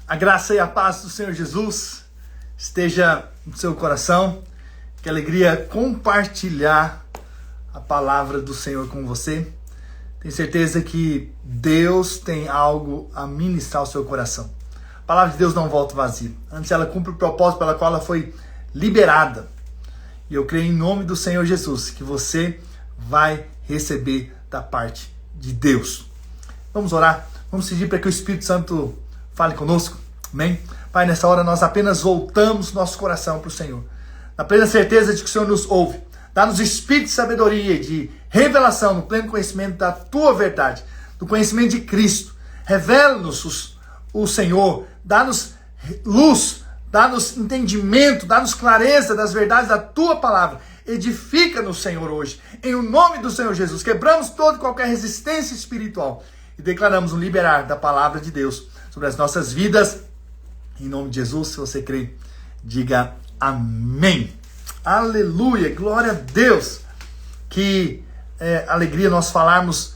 A graça e a paz do Senhor Jesus esteja no seu coração. Que alegria compartilhar a palavra do Senhor com você. Tenho certeza que Deus tem algo a ministrar ao seu coração. A palavra de Deus não volta vazia. Antes ela cumpre o propósito pela qual ela foi liberada. E eu creio em nome do Senhor Jesus que você vai receber da parte de Deus. Vamos orar. Vamos pedir para que o Espírito Santo fale conosco. Amém? Pai, nessa hora nós apenas voltamos nosso coração para o Senhor. Na plena certeza de que o Senhor nos ouve. Dá-nos espírito de sabedoria e de revelação no pleno conhecimento da Tua verdade. Do conhecimento de Cristo. Revela-nos o Senhor. Dá-nos luz. Dá-nos entendimento. Dá-nos clareza das verdades da Tua palavra. Edifica-nos, Senhor, hoje. Em o nome do Senhor Jesus. Quebramos toda e qualquer resistência espiritual. E declaramos um liberar da palavra de Deus sobre as nossas vidas. Em nome de Jesus, se você crê, diga amém. Aleluia, glória a Deus. Que alegria nós falarmos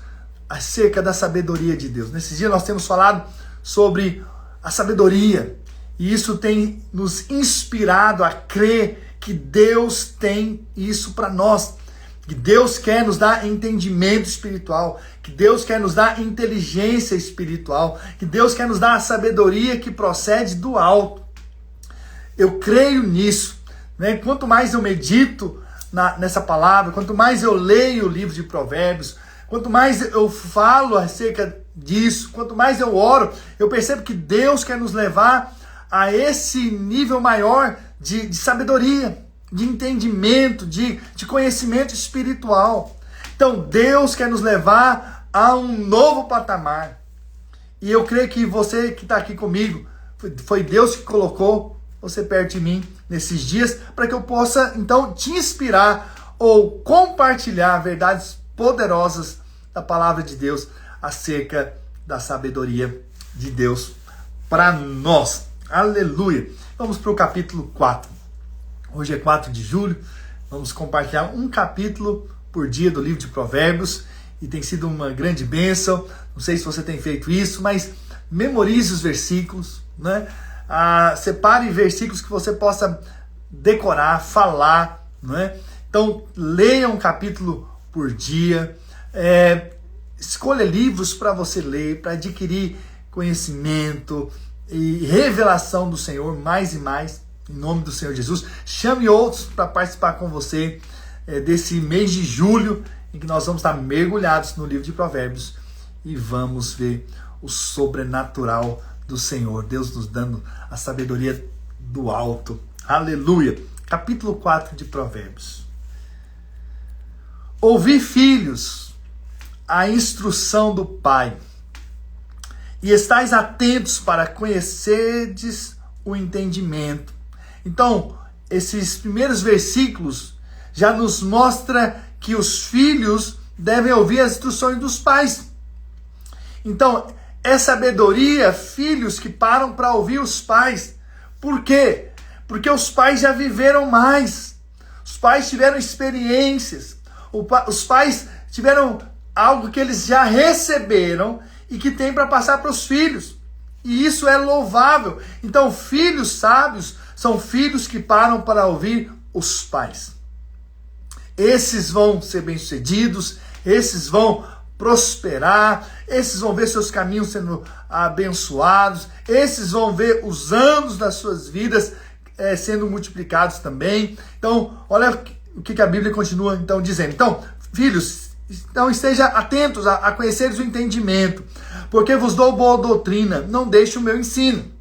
acerca da sabedoria de Deus. Nesses dias nós temos falado sobre a sabedoria. E isso tem nos inspirado a crer que Deus tem isso para nós. Que Deus quer nos dar entendimento espiritual, que Deus quer nos dar inteligência espiritual, que Deus quer nos dar a sabedoria que procede do alto. Eu creio nisso, né? Quanto mais eu medito nessa palavra, quanto mais eu leio o livro de Provérbios, quanto mais eu falo acerca disso, quanto mais eu oro, eu percebo que Deus quer nos levar a esse nível maior de sabedoria, de entendimento, de conhecimento espiritual. Então Deus quer nos levar a um novo patamar. E eu creio que você que está aqui comigo, foi Deus que colocou você perto de mim nesses dias, para que eu possa então te inspirar ou compartilhar verdades poderosas da palavra de Deus acerca da sabedoria de Deus para nós. Aleluia! Vamos para o capítulo 4. Hoje é 4 de julho, vamos compartilhar um capítulo por dia do livro de Provérbios e tem sido uma grande bênção. Não sei se você tem feito isso, mas memorize os versículos, né? Separe versículos que você possa decorar, falar, né? Então, leia um capítulo por dia, escolha livros para você ler, para adquirir conhecimento e revelação do Senhor mais e mais. Em nome do Senhor Jesus, chame outros para participar com você desse mês de julho, em que nós vamos estar mergulhados no livro de Provérbios e vamos ver o sobrenatural do Senhor, Deus nos dando a sabedoria do alto. Aleluia! Capítulo 4 de Provérbios. Ouvi, filhos, a instrução do Pai, e estais atentos para conhecerdes o entendimento. Então, esses primeiros versículos já nos mostra que os filhos devem ouvir as instruções dos pais. Então, é sabedoria, filhos que param para ouvir os pais. Por quê? Porque os pais já viveram mais. Os pais tiveram experiências. Os pais tiveram algo que eles já receberam e que tem para passar para os filhos. E isso é louvável. Então, filhos sábios são filhos que param para ouvir os pais. Esses vão ser bem-sucedidos, esses vão prosperar, esses vão ver seus caminhos sendo abençoados, esses vão ver os anos das suas vidas sendo multiplicados também. Então, olha o que a Bíblia continua então dizendo. Então, filhos, então esteja atentos a conheceres o entendimento, porque vos dou boa doutrina, não deixe o meu ensino.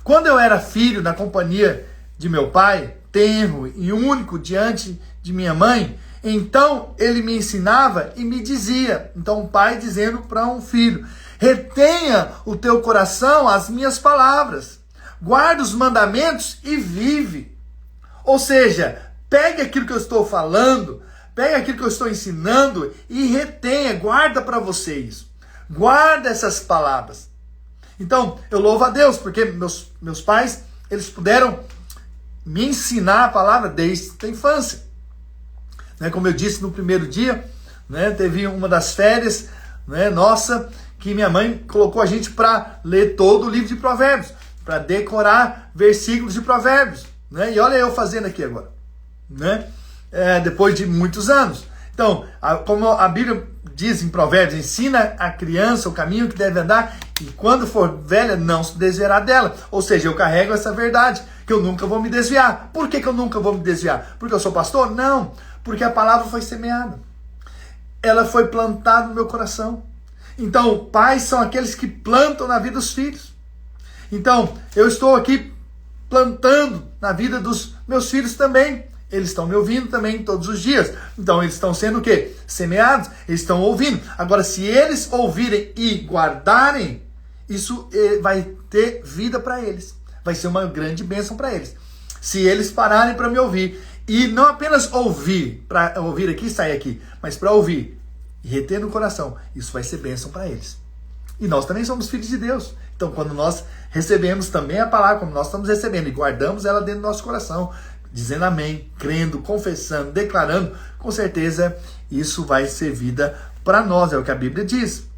Quando eu era filho na companhia de meu pai, tenro e único diante de minha mãe, então ele me ensinava e me dizia, então o pai dizendo para um filho, retenha o teu coração as minhas palavras, guarda os mandamentos e vive. Ou seja, pegue aquilo que eu estou falando, pegue aquilo que eu estou ensinando e retenha, guarda para você isso. Guarda essas palavras. Então, eu louvo a Deus, porque meus pais, eles puderam me ensinar a palavra desde a infância. Né? Como eu disse no primeiro dia, né? Teve uma das férias, né, nossa, que que minha mãe colocou a gente para ler todo o livro de Provérbios, para decorar versículos de Provérbios, né? E olha eu fazendo aqui agora, né? Depois de muitos anos. Então, como a Bíblia diz em Provérbios, ensina a criança o caminho que deve andar e quando for velha não se desviará dela. Ou seja, eu carrego essa verdade, que eu nunca vou me desviar. Por que eu nunca vou me desviar? Porque eu sou pastor? Não, porque a palavra foi semeada. Ela foi plantada no meu coração. Então, pais são aqueles que plantam na vida dos filhos. Então, eu estou aqui plantando na vida dos meus filhos também. Eles estão me ouvindo também todos os dias. Então, eles estão sendo o quê? Semeados. Eles estão ouvindo. Agora, se eles ouvirem e guardarem, isso vai ter vida para eles. Vai ser uma grande bênção para eles. Se eles pararem para me ouvir, e não apenas ouvir, para ouvir aqui e sair aqui, mas para ouvir e reter no coração, isso vai ser bênção para eles. E nós também somos filhos de Deus. Então, quando nós recebemos também a palavra, como nós estamos recebendo, e guardamos ela dentro do nosso coração, dizendo amém, crendo, confessando, declarando, com certeza isso vai ser vida para nós, é o que a Bíblia diz.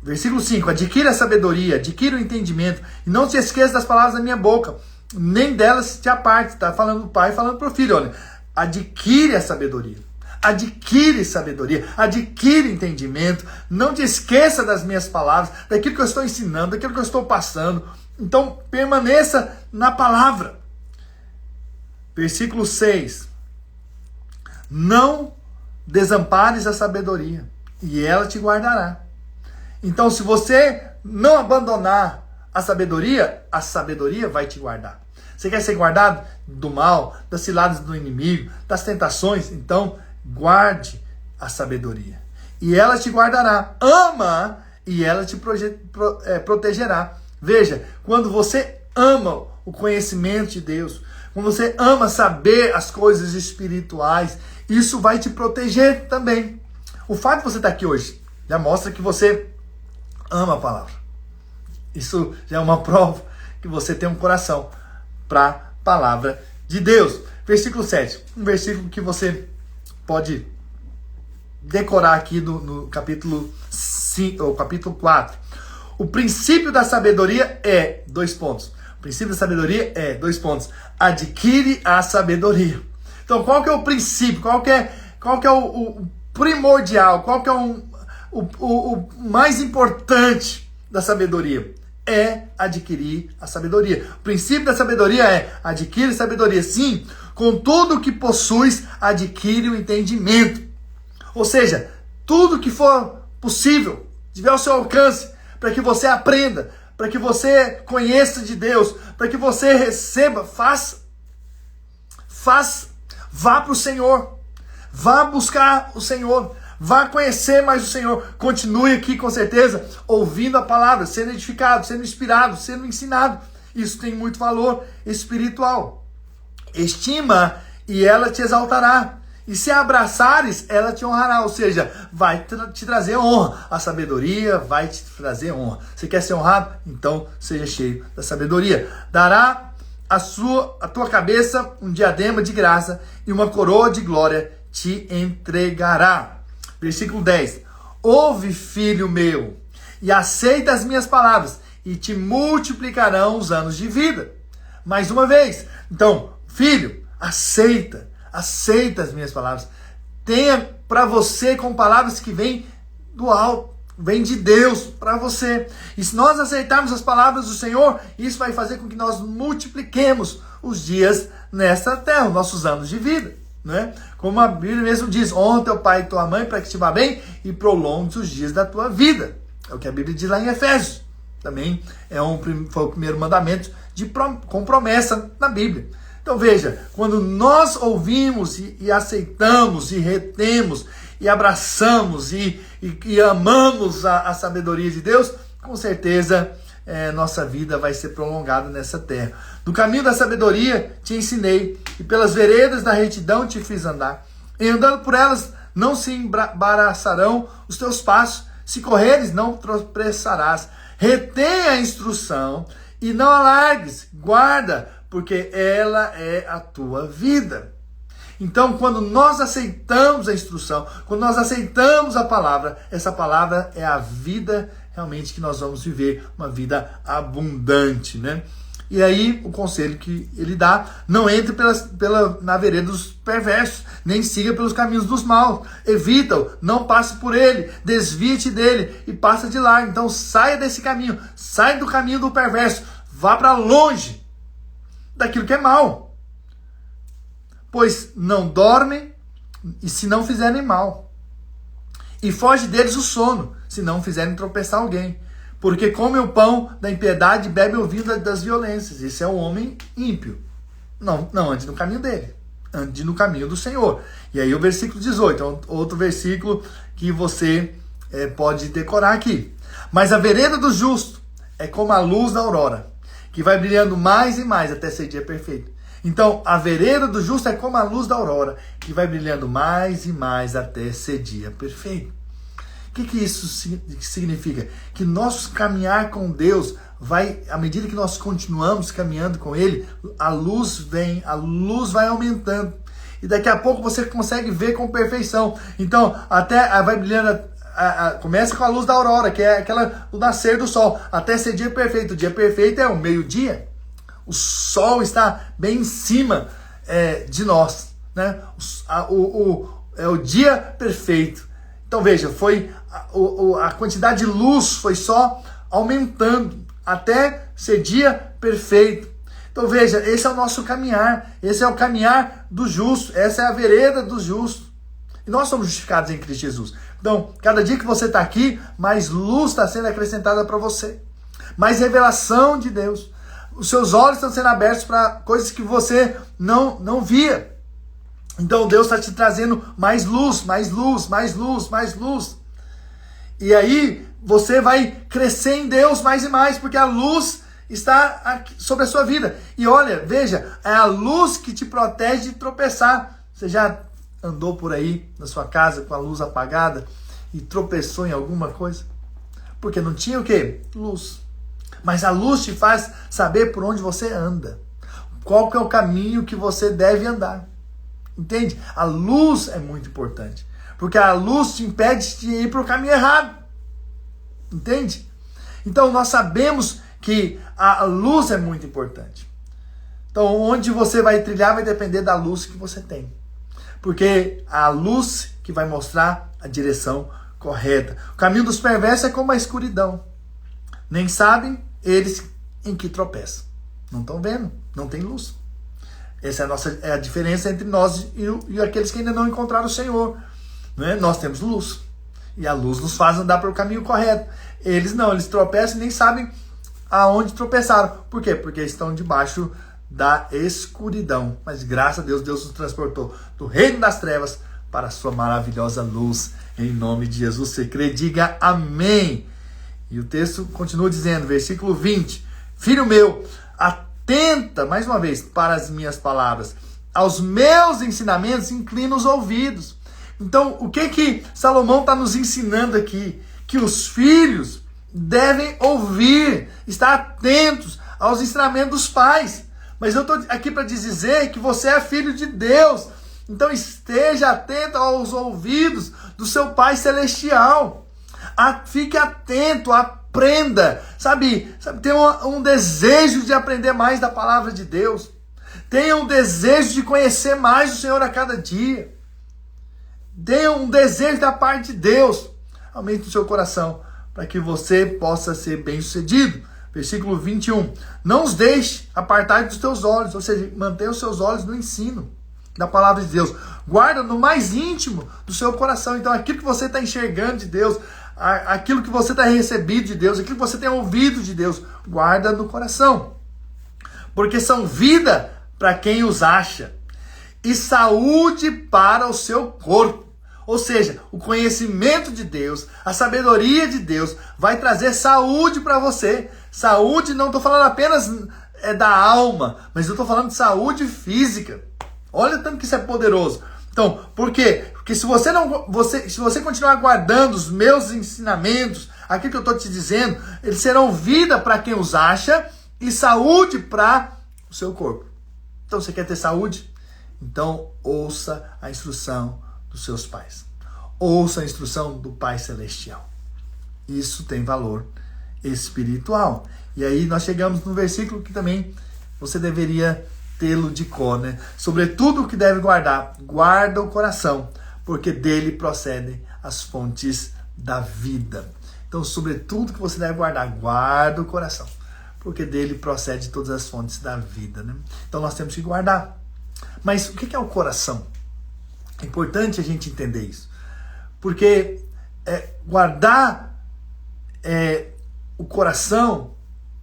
Versículo 5, adquira a sabedoria, adquira o entendimento, e não se esqueça das palavras da minha boca, nem delas te aparte. Está falando o pai, falando para o filho, olha, adquire a sabedoria, adquire entendimento, não te esqueça das minhas palavras, daquilo que eu estou ensinando, daquilo que eu estou passando. Então, permaneça na palavra. Versículo 6, não desampares a sabedoria, e ela te guardará. Então, se você não abandonar a sabedoria vai te guardar. Você quer ser guardado do mal, das ciladas do inimigo, das tentações? Então, guarde a sabedoria. E ela te guardará. Ama e ela te protegerá. Veja, quando você ama o conhecimento de Deus, quando você ama saber as coisas espirituais, isso vai te proteger também. O fato de você estar aqui hoje já mostra que você ama a palavra. Isso já é uma prova que você tem um coração para a palavra de Deus. Versículo 7, um versículo que você pode decorar aqui no capítulo 5, ou capítulo 4. O princípio da sabedoria é, o princípio da sabedoria é, adquire a sabedoria. Então, qual que é o princípio? Qual que é o primordial? Qual que é o mais importante da sabedoria? É adquirir a sabedoria. O princípio da sabedoria é adquire sabedoria. Sim, com tudo o que possuis, adquire o entendimento. Ou seja, tudo que for possível, tiver ao seu alcance, para que você aprenda, para que você conheça de Deus, para que você receba, faça. Vá para o Senhor. Vá buscar o Senhor. Vá conhecer mais o Senhor. Continue aqui, com certeza, ouvindo a palavra, sendo edificado, sendo inspirado, sendo ensinado. Isso tem muito valor espiritual. Estima e ela te exaltará. E se a abraçares, ela te honrará. Ou seja, vai te trazer honra. A sabedoria vai te trazer honra. Você quer ser honrado? Então seja cheio da sabedoria. Dará a tua cabeça um diadema de graça e uma coroa de glória te entregará. Versículo 10. Ouve, filho meu, e aceita as minhas palavras, e te multiplicarão os anos de vida. Mais uma vez. Então, filho, aceita as minhas palavras. Tenha para você com palavras que vêm do alto, vêm de Deus para você. E se nós aceitarmos as palavras do Senhor, isso vai fazer com que nós multipliquemos os dias nesta terra, os nossos anos de vida. Né? Como a Bíblia mesmo diz, honra teu pai e tua mãe para que te vá bem e prolongue os dias da tua vida. É o que a Bíblia diz lá em Efésios. Também foi o primeiro mandamento com promessa na Bíblia. Então veja, quando nós ouvimos e aceitamos e retemos e abraçamos e amamos a sabedoria de Deus, com certeza nossa vida vai ser prolongada nessa terra. No caminho da sabedoria te ensinei, e pelas veredas da retidão te fiz andar. E andando por elas não se embaraçarão os teus passos, se correres não tropeçarás. Retenha a instrução e não alargues, guarda, porque ela é a tua vida. Então, quando nós aceitamos a instrução, quando nós aceitamos a palavra, essa palavra é a vida, realmente que nós vamos viver uma vida abundante, né? E aí, o conselho que ele dá, não entre na vereda dos perversos, nem siga pelos caminhos dos maus, evita-o, não passe por ele, desvie-te dele e passa de lá. Então saia desse caminho, saia do caminho do perverso, vá para longe daquilo que é mal. Pois não dormem e se não fizerem mal, e foge deles o sono, se não fizerem tropeçar alguém. Porque come o pão da impiedade e bebe o vinho das violências. Esse é o homem ímpio. Não ande no caminho dele. Ande no caminho do Senhor. E aí o versículo 18, é outro versículo que você pode decorar aqui. Mas a vereda do justo é como a luz da aurora, que vai brilhando mais e mais até ser dia perfeito. Então, a vereda do justo é como a luz da aurora, que vai brilhando mais e mais até ser dia perfeito. O que isso significa? Que nosso caminhar com Deus vai, à medida que nós continuamos caminhando com Ele, a luz vem, a luz vai aumentando. E daqui a pouco você consegue ver com perfeição. Então, até vai brilhando, começa com a luz da aurora, que é o nascer do sol, até ser dia perfeito. O dia perfeito é o meio-dia. O sol está bem em cima de nós, né? É o dia perfeito. Então veja, a quantidade de luz foi só aumentando até ser dia perfeito. Então veja, esse é o nosso caminhar, esse é o caminhar do justo, essa é a vereda do justo. E nós somos justificados em Cristo Jesus. Então, cada dia que você está aqui, mais luz está sendo acrescentada para você, mais revelação de Deus. Os seus olhos estão sendo abertos para coisas que você não via. Então Deus está te trazendo mais luz, mais luz, mais luz, mais luz. E aí você vai crescer em Deus mais e mais, porque a luz está aqui sobre a sua vida. E olha, veja, é a luz que te protege de tropeçar. Você já andou por aí na sua casa com a luz apagada e tropeçou em alguma coisa? Porque não tinha o quê? Luz. Mas a luz te faz saber por onde você anda. Qual que é o caminho que você deve andar. Entende? A luz é muito importante. Porque a luz te impede de ir para o caminho errado. Entende? Então nós sabemos que a luz é muito importante. Então onde você vai trilhar vai depender da luz que você tem. Porque a luz que vai mostrar a direção correta. O caminho dos perversos é como a escuridão. Nem sabem eles em que tropeçam. Não estão vendo, não tem luz. Essa é a diferença entre nós e aqueles que ainda não encontraram o Senhor. Né? Nós temos luz. E a luz nos faz andar para o caminho correto. Eles não, eles tropeçam e nem sabem aonde tropeçaram. Por quê? Porque estão debaixo da escuridão. Mas graças a Deus, Deus nos transportou do reino das trevas para a sua maravilhosa luz. Em nome de Jesus, você crê, diga amém. E o texto continua dizendo, versículo 20. Filho meu, atenta, mais uma vez, para as minhas palavras. Aos meus ensinamentos, inclina os ouvidos. Então, o que Salomão está nos ensinando aqui? Que os filhos devem ouvir, estar atentos aos ensinamentos dos pais. Mas eu estou aqui para te dizer que você é filho de Deus. Então, esteja atento aos ouvidos do seu Pai Celestial. Fique atento, aprenda. Sabe tenha um desejo de aprender mais da palavra de Deus. Tenha um desejo de conhecer mais o Senhor a cada dia. Tenha um desejo da parte de Deus. Aumente o seu coração para que você possa ser bem-sucedido. Versículo 21. Não os deixe apartar dos teus olhos, ou seja, mantenha os seus olhos no ensino da palavra de Deus. Guarda no mais íntimo do seu coração. Então, aquilo que você está enxergando de Deus, aquilo que você está recebendo de Deus, aquilo que você tem ouvido de Deus, guarda no coração. Porque são vida para quem os acha e saúde para o seu corpo. Ou seja, o conhecimento de Deus, a sabedoria de Deus vai trazer saúde para você. Saúde, não estou falando apenas da alma, mas eu estou falando de saúde física. Olha tanto que isso é poderoso. Então, por quê? Porque se você continuar guardando os meus ensinamentos, aquilo que eu estou te dizendo, eles serão vida para quem os acha e saúde para o seu corpo. Então, você quer ter saúde? Então, ouça a instrução dos seus pais. Ouça a instrução do Pai Celestial. isso tem valor espiritual. E aí nós chegamos no versículo que também você deveria tê-lo de cor, né? Sobretudo o que deve guardar, guarda o coração, porque dele procedem as fontes da vida. Então, sobretudo que você deve guardar, guarda o coração, porque dele procede todas as fontes da vida, né? Então nós temos que guardar. Mas o que é o coração? É importante a gente entender isso, porque guardar o coração,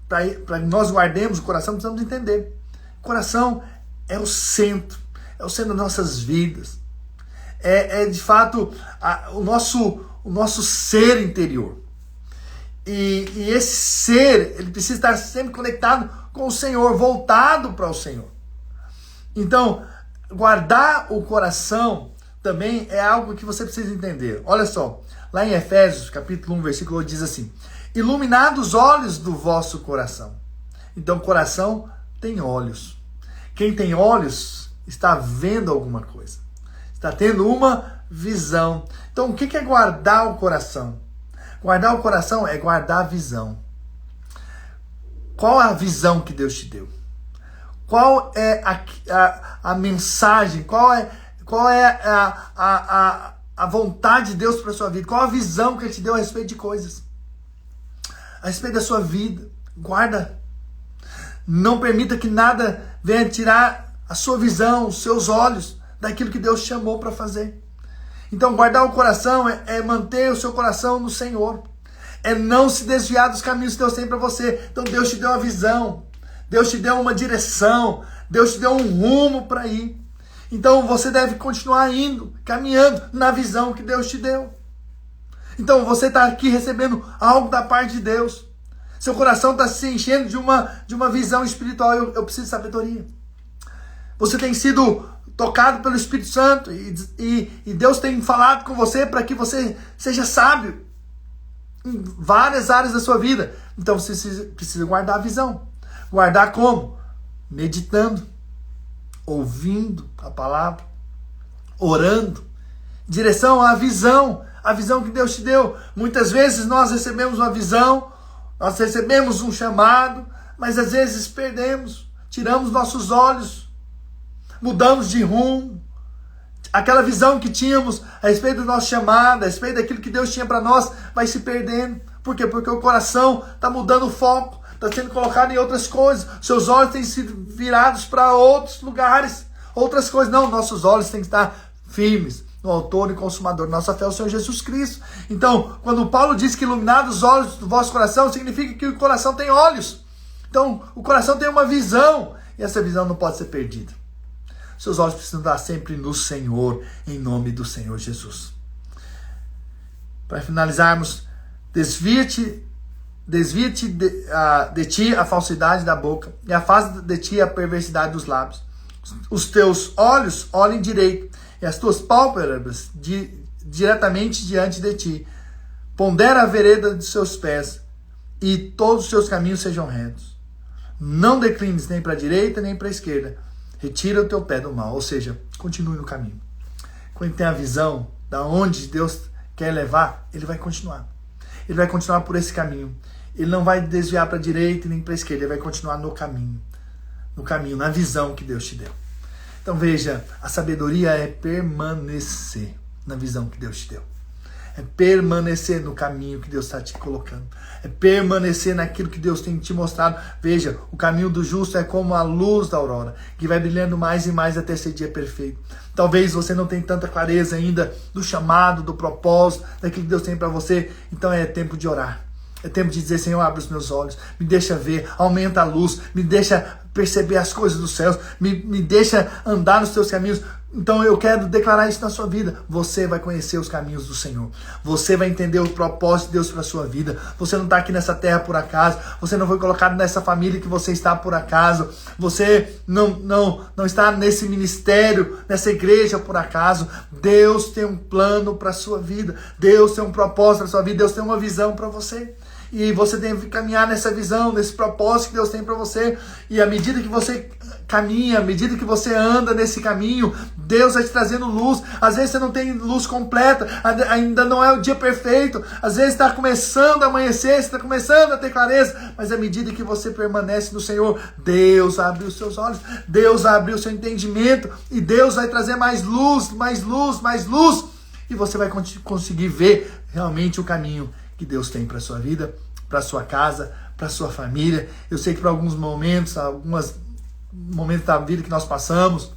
para nós guardemos o coração, precisamos entender. O coração é o centro das nossas vidas. De fato o nosso ser interior. E esse ser, ele precisa estar sempre conectado com o Senhor, voltado para o Senhor. Então, guardar o coração também é algo que você precisa entender. Olha só, lá em Efésios, capítulo 1, versículo 8, diz assim: iluminados os olhos do vosso coração. Então, o coração tem olhos. Quem tem olhos está vendo alguma coisa. Está tendo uma visão. Então, o que é guardar o coração? Guardar o coração é guardar a visão. Qual a visão que Deus te deu? Qual é a mensagem? Qual é a vontade de Deus para a sua vida? Qual a visão que Ele te deu a respeito de coisas? A respeito da sua vida. Guarda. Não permita que nada venha tirar a sua visão, os seus olhos daquilo que Deus chamou para fazer. Então, guardar o coração é manter o seu coração no Senhor. É não se desviar dos caminhos que Deus tem para você. Então, Deus te deu uma visão. Deus te deu uma direção. Deus te deu um rumo para ir. Então, você deve continuar indo, caminhando na visão que Deus te deu. Então, você está aqui recebendo algo da parte de Deus. Seu coração está se enchendo de uma visão espiritual. Eu preciso de sabedoria. Você tem sido tocado pelo Espírito Santo e Deus tem falado com você para que você seja sábio em várias áreas da sua vida. Então você precisa guardar a visão. Guardar como? Meditando, ouvindo a palavra, orando, em direção à visão, a visão que Deus te deu. Muitas vezes nós recebemos uma visão, nós recebemos um chamado, mas às vezes perdemos, tiramos nossos olhos, mudamos de rumo. Aquela visão que tínhamos a respeito do nosso chamado, a respeito daquilo que Deus tinha para nós, vai se perdendo. Por quê? Porque o coração está mudando o foco, está sendo colocado em outras coisas. Seus olhos têm sido virados para outros lugares, outras coisas. Não, nossos olhos têm que estar firmes no autor e consumador da nossa fé, o Senhor Jesus Cristo. Então, quando Paulo diz que iluminados os olhos do vosso coração, significa que o coração tem olhos. Então, o coração tem uma visão, e essa visão não pode ser perdida. Seus olhos precisam estar sempre no Senhor, em nome do Senhor Jesus. Para finalizarmos, desvia-te de ti a falsidade da boca, e afasta de ti a perversidade dos lábios. Os teus olhos olhem direito, e as tuas pálpebras diretamente diante de ti. Pondera a vereda de seus pés, e todos os seus caminhos sejam retos. Não declines nem para a direita, nem para a esquerda. Retira o teu pé do mal, ou seja, continue no caminho. Quando tem a visão da onde Deus quer levar, ele vai continuar. Ele vai continuar por esse caminho. Ele não vai desviar para a direita nem para a esquerda, ele vai continuar no caminho, na visão que Deus te deu. Então veja, a sabedoria é permanecer na visão que Deus te deu. É permanecer no caminho que Deus está te colocando. É permanecer naquilo que Deus tem te mostrado. Veja, o caminho do justo é como a luz da aurora, que vai brilhando mais e mais até ser dia perfeito. Talvez você não tenha tanta clareza ainda do chamado, do propósito, daquilo que Deus tem para você. Então é tempo de orar. É tempo de dizer: Senhor, abre os meus olhos, me deixa ver, aumenta a luz, me deixa perceber as coisas dos céus, me deixa andar nos teus caminhos. Então eu quero declarar isso na sua vida. Você vai conhecer os caminhos do Senhor. Você vai entender o propósito de Deus para a sua vida. Você não está aqui nessa terra por acaso. Você não foi colocado nessa família que você está por acaso. Você não está nesse ministério, nessa igreja por acaso. Deus tem um plano para a sua vida. Deus tem um propósito para a sua vida. Deus tem uma visão para você. E você tem que caminhar nessa visão, nesse propósito que Deus tem para você. E à medida que você caminha, à medida que você anda nesse caminho, Deus vai te trazendo luz. Às vezes você não tem luz completa, ainda não é o dia perfeito. Às vezes está começando a amanhecer, você está começando a ter clareza. Mas à medida que você permanece no Senhor, Deus abre os seus olhos, Deus abre o seu entendimento. E Deus vai trazer mais luz, mais luz, mais luz. E você vai conseguir ver realmente o caminho que Deus tem para a sua vida, para a sua casa, para a sua família. Eu sei que para alguns momentos da vida que nós passamos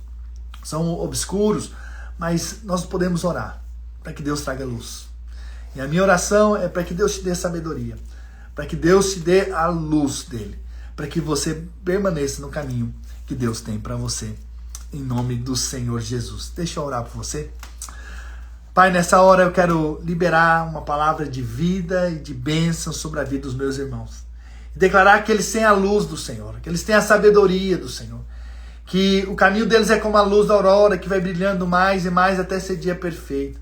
são obscuros, mas nós podemos orar para que Deus traga luz. E a minha oração é para que Deus te dê sabedoria, para que Deus te dê a luz dele, para que você permaneça no caminho que Deus tem para você, em nome do Senhor Jesus. Deixa eu orar por você. Pai, nessa hora eu quero liberar uma palavra de vida e de bênção sobre a vida dos meus irmãos. E declarar que eles têm a luz do Senhor, que eles têm a sabedoria do Senhor. Que o caminho deles é como a luz da aurora, que vai brilhando mais e mais até ser dia perfeito.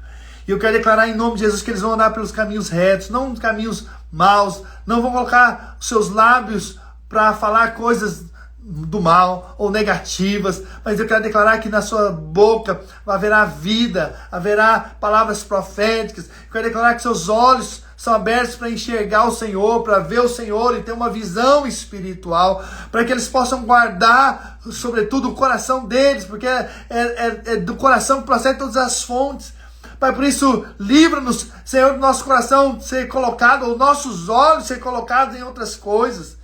E eu quero declarar em nome de Jesus que eles vão andar pelos caminhos retos, não nos caminhos maus. Não vão colocar os seus lábios para falar coisas do mal ou negativas, mas eu quero declarar que na sua boca haverá vida, haverá palavras proféticas. Eu quero declarar que seus olhos são abertos para enxergar o Senhor, para ver o Senhor e ter uma visão espiritual, para que eles possam guardar, sobretudo, o coração deles, porque é do coração que procede todas as fontes. Pai, por isso, livra-nos, Senhor, do nosso coração ser colocado, ou nossos olhos ser colocados em outras coisas.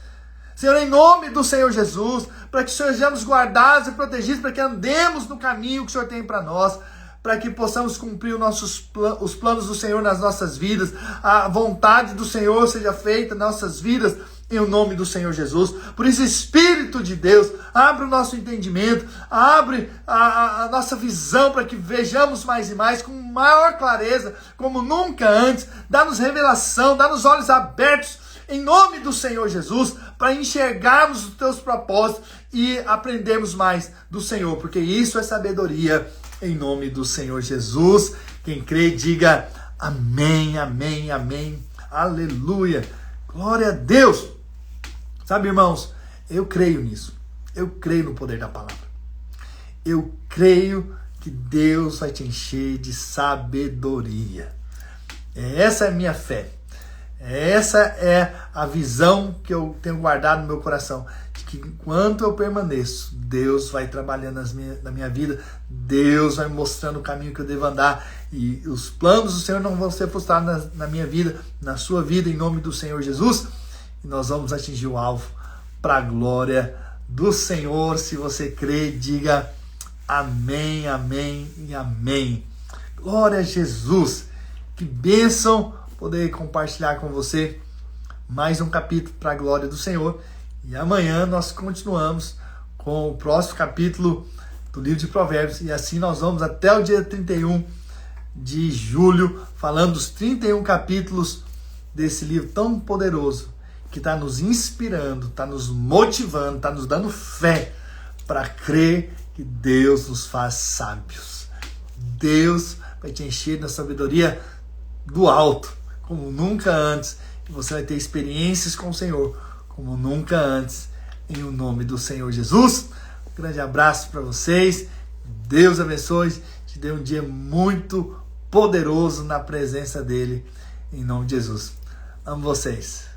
Senhor, em nome do Senhor Jesus, para que sejamos guardados e protegidos, para que andemos no caminho que o Senhor tem para nós, para que possamos cumprir os planos do Senhor nas nossas vidas, a vontade do Senhor seja feita nas nossas vidas, em nome do Senhor Jesus. Por isso, Espírito de Deus, abre o nosso entendimento, abre a nossa visão para que vejamos mais e mais, com maior clareza, como nunca antes. Dá-nos revelação, dá-nos olhos abertos, em nome do Senhor Jesus, para enxergarmos os teus propósitos e aprendermos mais do Senhor, porque isso é sabedoria, em nome do Senhor Jesus. Quem crê, diga amém, amém, amém, aleluia, glória a Deus. Sabe, irmãos, eu creio nisso, eu creio no poder da palavra, eu creio que Deus vai te encher de sabedoria. Essa é a minha fé. Essa é a visão que eu tenho guardado no meu coração, de que enquanto eu permaneço, Deus vai trabalhando na minha vida, Deus vai mostrando o caminho que eu devo andar, e os planos do Senhor não vão ser frustrados na minha vida, na sua vida, em nome do Senhor Jesus, e nós vamos atingir o alvo para a glória do Senhor. Se você crê, diga amém, amém e amém. Glória a Jesus. Que bênção poder compartilhar com você mais um capítulo para a glória do Senhor. E amanhã nós continuamos com o próximo capítulo do livro de Provérbios. E assim nós vamos até o dia 31 de julho, falando dos 31 capítulos desse livro tão poderoso, que está nos inspirando, está nos motivando, está nos dando fé para crer que Deus nos faz sábios. Deus vai te encher da sabedoria do alto, como nunca antes. E você vai ter experiências com o Senhor, como nunca antes, em o nome do Senhor Jesus. Um grande abraço para vocês. Deus abençoe. Te dê um dia muito poderoso na presença dele, em nome de Jesus. Amo vocês.